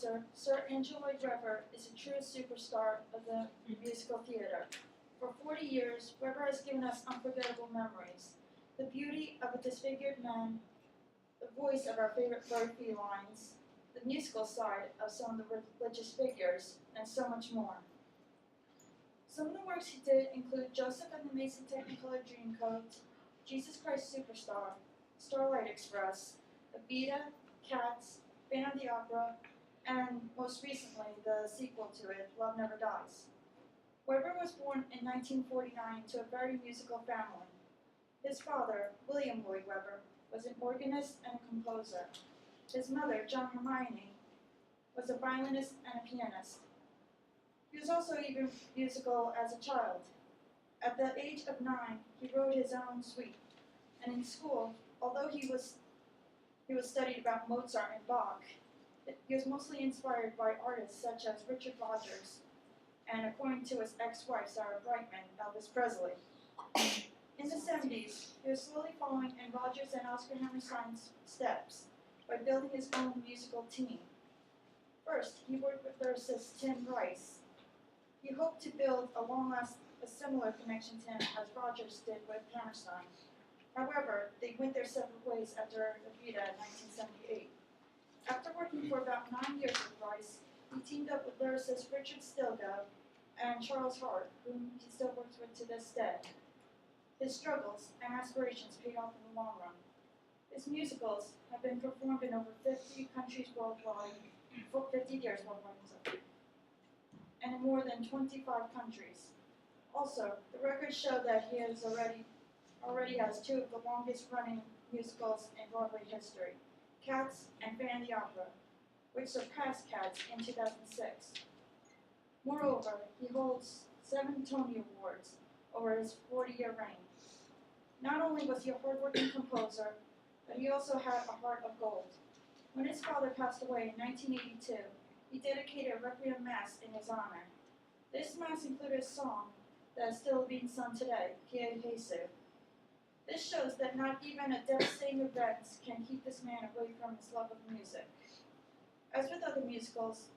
composer, Sir Andrew Lloyd Webber, is a true superstar of the musical theater. For 40 years, Webber has given us unforgettable memories. The beauty of a disfigured man, the voice of our favorite bird felines, the musical side of some of the religious figures, and so much more. Some of the works he did include Joseph and the Amazing Technicolor Dreamcoat, Jesus Christ Superstar, Starlight Express, Evita, Cats, Phantom of the Opera, and most recently, the sequel to it, Love Never Dies. Webber was born in 1949 to a very musical family. His father, William Lloyd Webber, was an organist and a composer. His mother, John Hermione, was a violinist and a pianist. He was also even musical as a child. At the age of 9, he wrote his own suite, and in school, although he was studied about Mozart and Bach, he was mostly inspired by artists such as Richard Rodgers, and according to his ex-wife, Sarah Brightman, Elvis Presley. In the 70s, he was slowly following in Rodgers and Oscar Hammerstein's steps by building his own musical team. First, he worked with lyricist Tim Rice. He hoped to build a similar connection to him as Rodgers did with Hammerstein. However, they went their separate ways after Evita in 1978. After working for about 9 years with Rice, he teamed up with lyricist Richard Stilgoe and Charles Hart, whom he still works with to this day. His struggles and aspirations paid off in the long run. His musicals have been performed in over 50 countries worldwide, for 50 years worldwide, and in more than 25 countries. Also, the records show that he already has two of the longest running musicals in Broadway history, Cats and Phantom of the Opera, which surpassed Cats in 2006. Moreover, he holds 7 Tony Awards over his 40-year reign. Not only was he a hardworking composer, but he also had a heart of gold. When his father passed away in 1982, he dedicated a Requiem Mass in his honor. This Mass included a song that is still being sung today, Kyrie Jesu. This shows that not even a devastating event can keep this man away from his love of music. As with other musicals,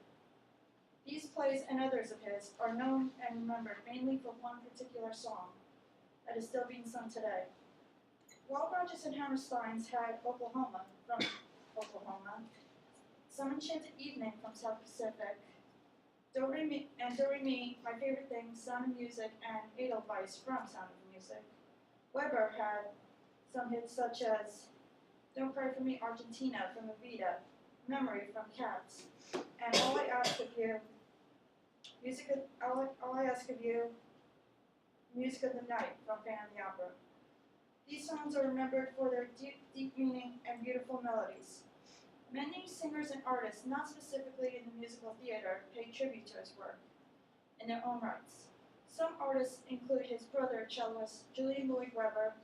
these plays and others of his are known and remembered mainly for one particular song that is still being sung today. While Rodgers and Hammerstein's had Oklahoma from Oklahoma, Some Enchanted Evening from South Pacific, Do Re Mi, My Favorite Thing, Sound of Music, and Edelweiss from Sound of Music, Webber had some hits such as Don't Cry For Me, Argentina from Evita, Memory from Cats, and All I Ask of You, Music of the Night from Phantom of the Opera. These songs are remembered for their deep meaning and beautiful melodies. Many singers and artists, not specifically in the musical theater, pay tribute to his work in their own rights. Some artists include his brother, cellist Julian Lloyd Webber,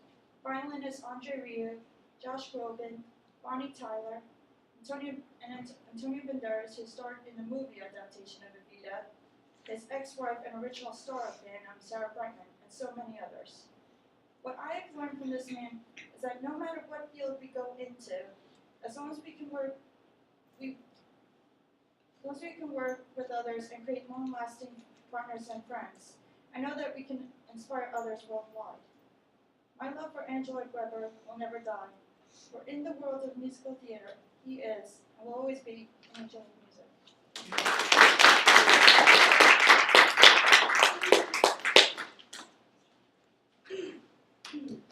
violinist Andre Rieu, Josh Groban, Bonnie Tyler, Antonio Banderas, who starred in the movie adaptation of Evita, his ex-wife and original star of Phantom, Sarah Brightman, and so many others. What I have learned from this man is that no matter what field we go into, as long as we can work with others and create long-lasting partners and friends, I know that we can inspire others worldwide. My love for Andrew Lloyd Webber will never die, for in the world of musical theater, he is and will always be an angel of music.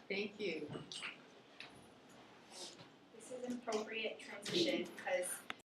Thank you. This is an appropriate transition because